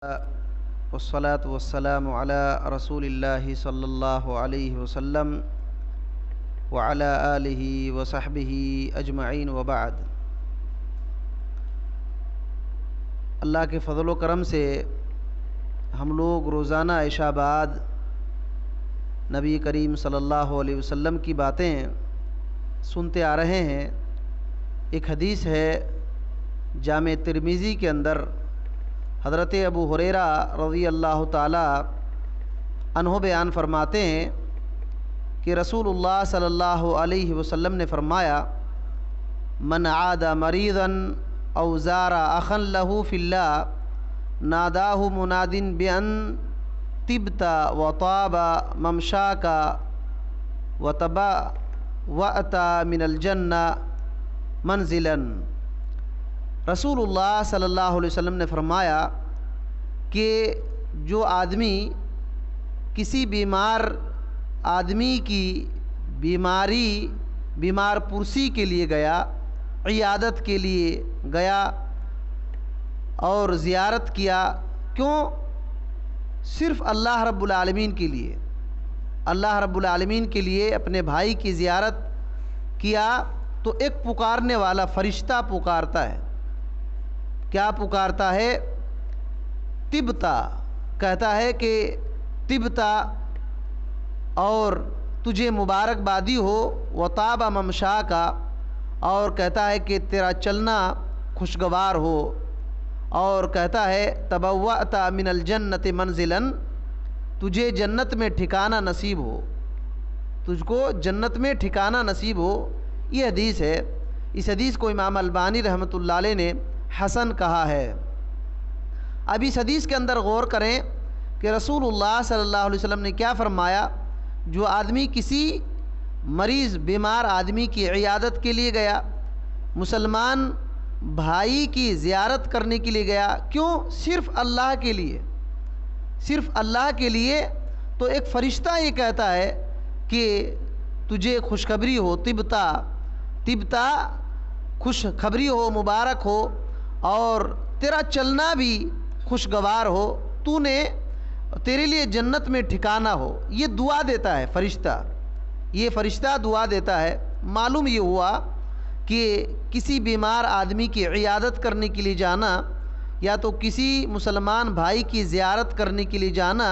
والصلاة والسلام على رسول الله صلی اللہ علیہ وسلم وعلى آلہ وصحبہ اجمعین وبعد۔ اللہ کے فضل و کرم سے ہم لوگ روزانہ عشاء بعد نبی کریم صلی اللہ علیہ وسلم کی باتیں سنتے آ رہے ہیں۔ ایک حدیث ہے جامع ترمذی کے اندر، حضرت ابو ہریرہ رضی اللہ تعالی عنہ بیان فرماتے ہیں کہ رسول اللہ صلی اللہ علیہ وسلم نے فرمایا، من عاد مریضا او زار اخا له فی اللہ ناداہ مناد بان طبت وطاب ممشاک وتبوأت من الجنہ منزلا۔ رسول اللہ صلی اللہ علیہ وسلم نے فرمایا کہ جو آدمی کسی بیمار آدمی کی بیمار پرسی کے لیے گیا، عیادت کے لیے گیا اور زیارت کیا، کیوں؟ صرف اللہ رب العالمین کے لیے، اللہ رب العالمین کے لیے اپنے بھائی کی زیارت کیا، تو ایک پکارنے والا فرشتہ پکارتا ہے۔ کیا پکارتا ہے؟ طبتا، کہتا ہے کہ طبتا، اور تجھے مبارکبادی ہو، وطاب ممشاکا، اور کہتا ہے کہ تیرا چلنا خوشگوار ہو، اور کہتا ہے تبوأت من الجنت منزلا، تجھے جنت میں ٹھکانہ نصیب ہو، تجھ کو جنت میں ٹھکانہ نصیب ہو۔ یہ حدیث ہے۔ اس حدیث کو امام البانی رحمۃ اللہ علیہ نے حسن کہا ہے۔ اب اس حدیث کے اندر غور کریں کہ رسول اللہ صلی اللہ علیہ وسلم نے کیا فرمایا۔ جو آدمی کسی مریض بیمار آدمی کی عیادت کے لیے گیا، مسلمان بھائی کی زیارت کرنے کے لیے گیا، کیوں؟ صرف اللہ کے لیے، صرف اللہ کے لیے، تو ایک فرشتہ یہ کہتا ہے کہ تجھے خوشخبری ہو، طبتا خوشخبری ہو، مبارک ہو، اور تیرا چلنا بھی خوشگوار ہو، تیرے لیے جنت میں ٹھکانہ ہو۔ یہ دعا دیتا ہے فرشتہ، یہ فرشتہ دعا دیتا ہے۔ معلوم یہ ہوا کہ کسی بیمار آدمی کی عیادت کرنے کے لیے جانا، یا تو کسی مسلمان بھائی کی زیارت کرنے کے لیے جانا،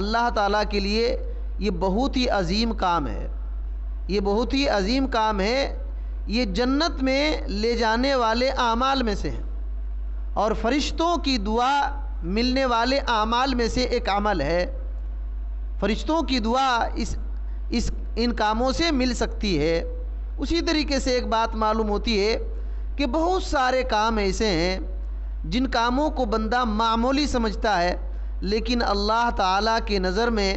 اللہ تعالیٰ کے لیے یہ بہت ہی عظیم کام ہے، یہ بہت ہی عظیم کام ہے۔ یہ جنت میں لے جانے والے اعمال میں سے ہیں، اور فرشتوں کی دعا ملنے والے اعمال میں سے ایک عمل ہے۔ فرشتوں کی دعا ان کاموں سے مل سکتی ہے۔ اسی طریقے سے ایک بات معلوم ہوتی ہے کہ بہت سارے کام ایسے ہیں جن کاموں کو بندہ معمولی سمجھتا ہے، لیکن اللہ تعالیٰ کی نظر میں،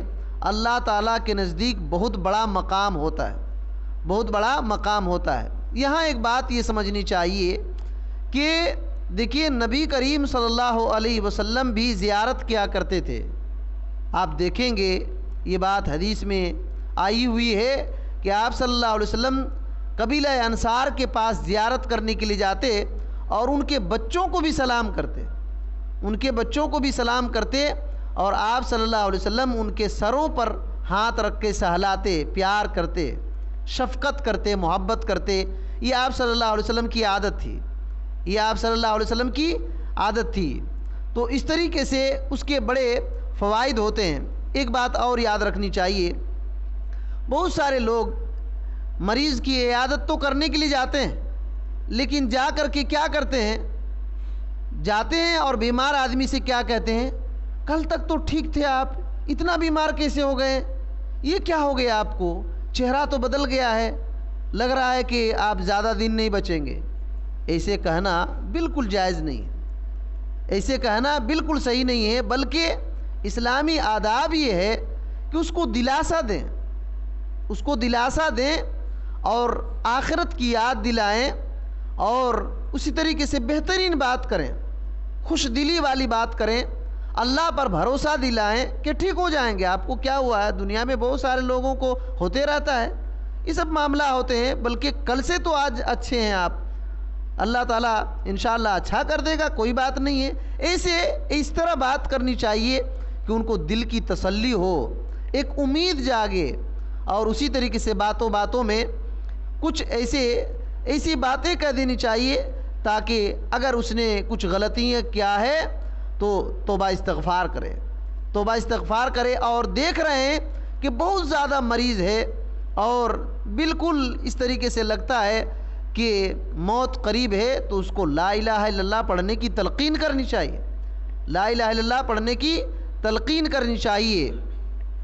اللہ تعالیٰ کے نزدیک بہت بڑا مقام ہوتا ہے، بہت بڑا مقام ہوتا ہے۔ یہاں ایک بات یہ سمجھنی چاہیے کہ دیکھیے، نبی کریم صلی اللہ علیہ وسلم بھی زیارت کیا کرتے تھے۔ آپ دیکھیں گے یہ بات حدیث میں آئی ہوئی ہے کہ آپ صلی اللہ علیہ وسلم قبیلہ انصار کے پاس زیارت کرنے کے لیے جاتے، اور ان کے بچوں کو بھی سلام کرتے، ان کے بچوں کو بھی سلام کرتے، اور آپ صلی اللہ علیہ وسلم ان کے سروں پر ہاتھ رکھ کے سہلاتے، پیار کرتے، شفقت کرتے، محبت کرتے۔ یہ آپ صلی اللہ علیہ وسلم کی عادت تھی، یہ آپ صلی اللہ علیہ وسلم کی عادت تھی۔ تو اس طریقے سے اس کے بڑے فوائد ہوتے ہیں۔ ایک بات اور یاد رکھنی چاہیے، بہت سارے لوگ مریض کی عیادت تو کرنے کے لیے جاتے ہیں، لیکن جا کر کے کیا کرتے ہیں؟ جاتے ہیں اور بیمار آدمی سے کیا کہتے ہیں؟ کل تک تو ٹھیک تھے آپ، اتنا بیمار کیسے ہو گئے؟ یہ کیا ہو گیا آپ کو؟ چہرہ تو بدل گیا ہے، لگ رہا ہے کہ آپ زیادہ دن نہیں بچیں گے۔ ایسے کہنا بالکل جائز نہیں ہے، ایسے کہنا بالکل صحیح نہیں ہے، بلکہ اسلامی آداب یہ ہے کہ اس کو دلاسا دیں، اس کو دلاسا دیں، اور آخرت کی یاد دلائیں، اور اسی طریقے سے بہترین بات کریں، خوش دلی والی بات کریں، اللہ پر بھروسہ دلائیں کہ ٹھیک ہو جائیں گے۔ آپ کو کیا ہوا ہے؟ دنیا میں بہت سارے لوگوں کو ہوتے رہتا ہے یہ سب معاملہ ہوتے ہیں، بلکہ کل سے تو آج اچھے ہیں آپ، اللہ تعالیٰ انشاءاللہ اچھا کر دے گا، کوئی بات نہیں ہے۔ ایسے اس طرح بات کرنی چاہیے کہ ان کو دل کی تسلی ہو، ایک امید جاگے، اور اسی طریقے سے باتوں میں کچھ ایسی باتیں کہہ دینی چاہیے تاکہ اگر اس نے کچھ غلطیاں کیا ہے تو توبہ استغفار کرے اور دیکھ رہے ہیں کہ بہت زیادہ مریض ہے اور بالکل اس طریقے سے لگتا ہے کہ موت قریب ہے، تو اس کو لا الہ الا اللہ پڑھنے کی تلقین کرنی چاہیے، لا الہ الا اللہ پڑھنے کی تلقین کرنی چاہیے۔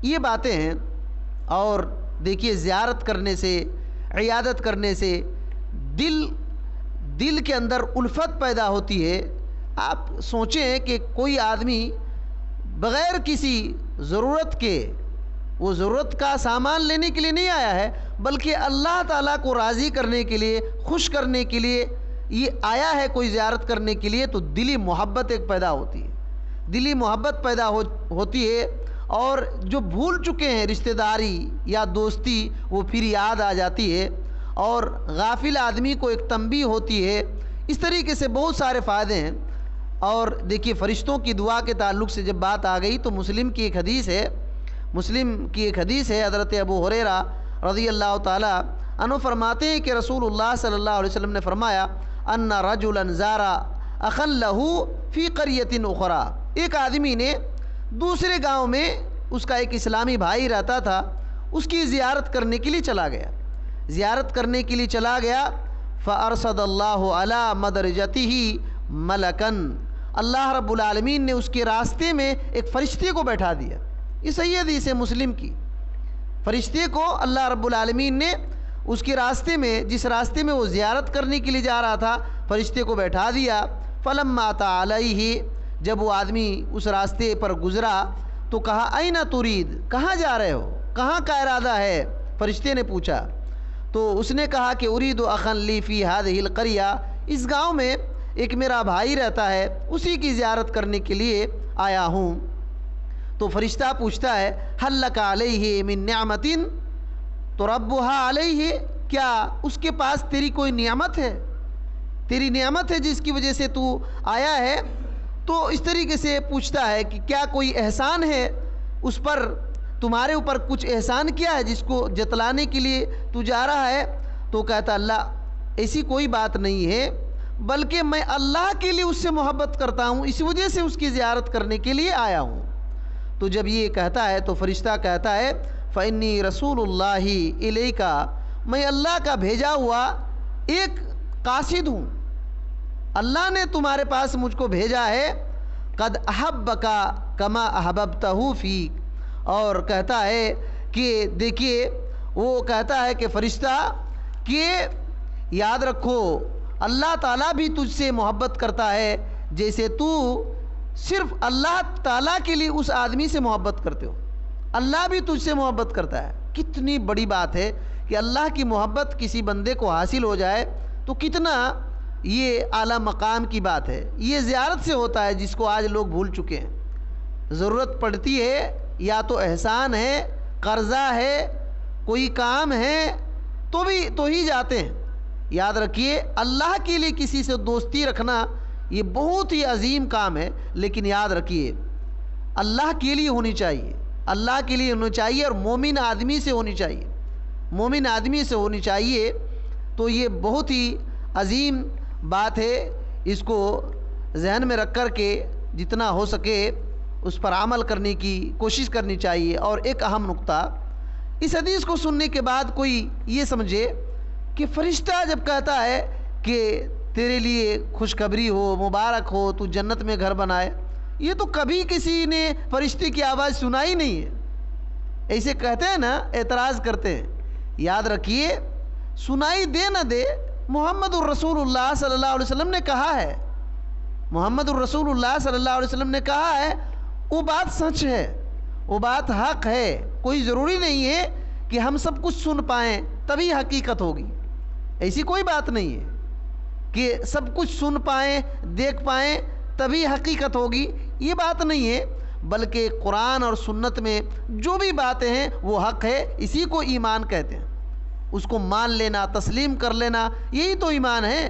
یہ باتیں ہیں۔ اور دیکھیے زیارت کرنے سے، عیادت کرنے سے دل کے اندر الفت پیدا ہوتی ہے۔ آپ سوچیں کہ کوئی آدمی بغیر کسی ضرورت کے، وہ ضرورت کا سامان لینے کے لیے نہیں آیا ہے، بلکہ اللہ تعالیٰ کو راضی کرنے کے لیے، خوش کرنے کے لیے یہ آیا ہے کوئی زیارت کرنے کے لیے، تو دلی محبت ایک پیدا ہوتی ہے، دلی محبت پیدا ہوتی ہے، اور جو بھول چکے ہیں رشتہ داری یا دوستی وہ پھر یاد آ جاتی ہے، اور غافل آدمی کو ایک تنبیہ ہوتی ہے۔ اس طریقے سے بہت سارے فائدے ہیں۔ اور دیکھیے فرشتوں کی دعا کے تعلق سے جب بات آ گئی تو مسلم کی ایک حدیث ہے حضرت ابو ہریرہ رضی اللہ تعالی عنہ فرماتے ہیں کہ رسول اللہ صلی اللہ علیہ وسلم نے فرمایا ان رجلا زار اخا له فی قریۃ اخرى، ایک آدمی نے دوسرے گاؤں میں، اس کا ایک اسلامی بھائی رہتا تھا، اس کی زیارت کرنے کے لیے چلا گیا، فارصد اللہ علی مدرجته ملکا، اللہ رب العالمین نے اس کے راستے میں ایک فرشتے کو بیٹھا دیا۔ یہ صحیح حدیث ہے مسلم کی۔ فرشتے کو اللہ رب العالمین نے اس کے راستے میں، جس راستے میں وہ زیارت کرنے کے لیے جا رہا تھا، فرشتے کو بیٹھا دیا۔ فلما اتی علیہ، جب وہ آدمی اس راستے پر گزرا تو کہا این ترید، کہاں جا رہے ہو، کہاں کا ارادہ ہے؟ فرشتے نے پوچھا تو اس نے کہا کہ ارید اخا لی فی هذه القریہ، اس گاؤں میں ایک میرا بھائی رہتا ہے، اسی کی زیارت کرنے کے لیے آیا ہوں۔ تو فرشتہ پوچھتا ہے هل لک علیہ من نعمت تربها علیہ، کیا اس کے پاس تیری کوئی نعمت ہے، تیری نعمت ہے جس کی وجہ سے تو آیا ہے؟ تو اس طریقے سے پوچھتا ہے کہ کیا کوئی احسان ہے اس پر، تمہارے اوپر کچھ احسان کیا ہے جس کو جتلانے کے لیے تو جا رہا ہے؟ تو کہتا اللہ ایسی کوئی بات نہیں ہے، بلکہ میں اللہ کے لیے اس سے محبت کرتا ہوں، اسی وجہ سے اس کی زیارت کرنے کے لیے آیا ہوں۔ تو جب یہ کہتا ہے تو فرشتہ کہتا ہے فإنی رسول اللہ الیک، میں اللہ کا بھیجا ہوا ایک قاصد ہوں، اللہ نے تمہارے پاس مجھ کو بھیجا ہے، قد احبک کما احببتہ فیک، اور کہتا ہے کہ دیکھیے وہ کہتا ہے کہ فرشتہ کہ یاد رکھو اللہ تعالیٰ بھی تجھ سے محبت کرتا ہے جیسے تو صرف اللہ تعالیٰ کے لیے اس آدمی سے محبت کرتے ہو، اللہ بھی تجھ سے محبت کرتا ہے۔ کتنی بڑی بات ہے کہ اللہ کی محبت کسی بندے کو حاصل ہو جائے تو کتنا یہ اعلیٰ مقام کی بات ہے۔ یہ زیارت سے ہوتا ہے جس کو آج لوگ بھول چکے ہیں۔ ضرورت پڑتی ہے یا تو احسان ہے، قرضہ ہے، کوئی کام ہے تو ہی جاتے ہیں۔ یاد رکھیے اللہ کے لیے کسی سے دوستی رکھنا یہ بہت ہی عظیم کام ہے، لیکن یاد رکھیے اللہ کے لیے ہونی چاہیے، اللہ کے لیے ہونی چاہیے، اور مومن آدمی سے ہونی چاہیے، مومن آدمی سے ہونی چاہیے۔ تو یہ بہت ہی عظیم بات ہے، اس کو ذہن میں رکھ کر کے جتنا ہو سکے اس پر عمل کرنے کی کوشش کرنی چاہیے۔ اور ایک اہم نقطہ، اس حدیث کو سننے کے بعد کوئی یہ سمجھے کہ فرشتہ جب کہتا ہے کہ تیرے لیے خوشخبری ہو، مبارک ہو، تو جنت میں گھر بنائے، یہ تو کبھی کسی نے فرشتے کی آواز سنائی نہیں ہے۔ ایسے کہتے ہیں نا، اعتراض کرتے ہیں۔ یاد رکھیے سنائی دے نہ دے، محمد الرسول اللہ صلی اللہ علیہ وسلم نے کہا ہے، محمد الرسول اللہ صلی اللہ علیہ وسلم نے کہا ہے، وہ بات سچ ہے، وہ بات حق ہے۔ کوئی ضروری نہیں ہے کہ ہم سب کچھ سن پائیں تبھی حقیقت ہوگی، ایسی کوئی بات نہیں ہے کہ سب کچھ سن پائیں، دیکھ پائیں تبھی حقیقت ہوگی، یہ بات نہیں ہے، بلکہ قرآن اور سنت میں جو بھی باتیں ہیں وہ حق ہے، اسی کو ایمان کہتے ہیں۔ اس کو مان لینا، تسلیم کر لینا، یہی تو ایمان ہے۔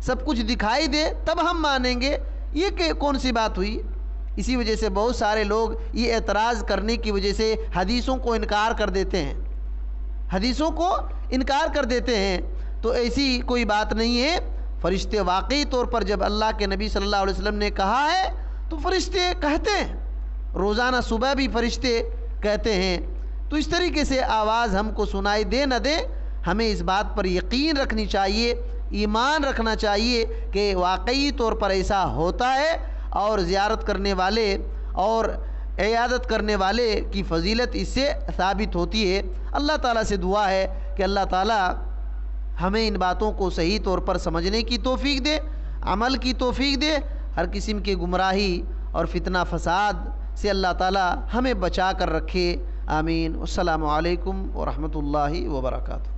سب کچھ دکھائی دے تب ہم مانیں گے یہ کون سی بات ہوئی؟ اسی وجہ سے بہت سارے لوگ یہ اعتراض کرنے کی وجہ سے حدیثوں کو انکار کر دیتے ہیں، حدیثوں کو انکار کر دیتے ہیں۔ تو ایسی کوئی بات نہیں ہے۔ فرشتے واقعی طور پر جب اللہ کے نبی صلی اللہ علیہ وسلم نے کہا ہے تو فرشتے کہتے ہیں، روزانہ صبح بھی فرشتے کہتے ہیں۔ تو اس طریقے سے آواز ہم کو سنائی دے نہ دے، ہمیں اس بات پر یقین رکھنی چاہیے، ایمان رکھنا چاہیے کہ واقعی طور پر ایسا ہوتا ہے، اور زیارت کرنے والے اور عیادت کرنے والے کی فضیلت اس سے ثابت ہوتی ہے۔ اللہ تعالیٰ سے دعا ہے کہ اللہ تعالیٰ ہمیں ان باتوں کو صحیح طور پر سمجھنے کی توفیق دے، عمل کی توفیق دے، ہر قسم کے گمراہی اور فتنہ فساد سے اللہ تعالیٰ ہمیں بچا کر رکھے۔ آمین۔ السلام علیکم ورحمۃ اللہ وبرکاتہ۔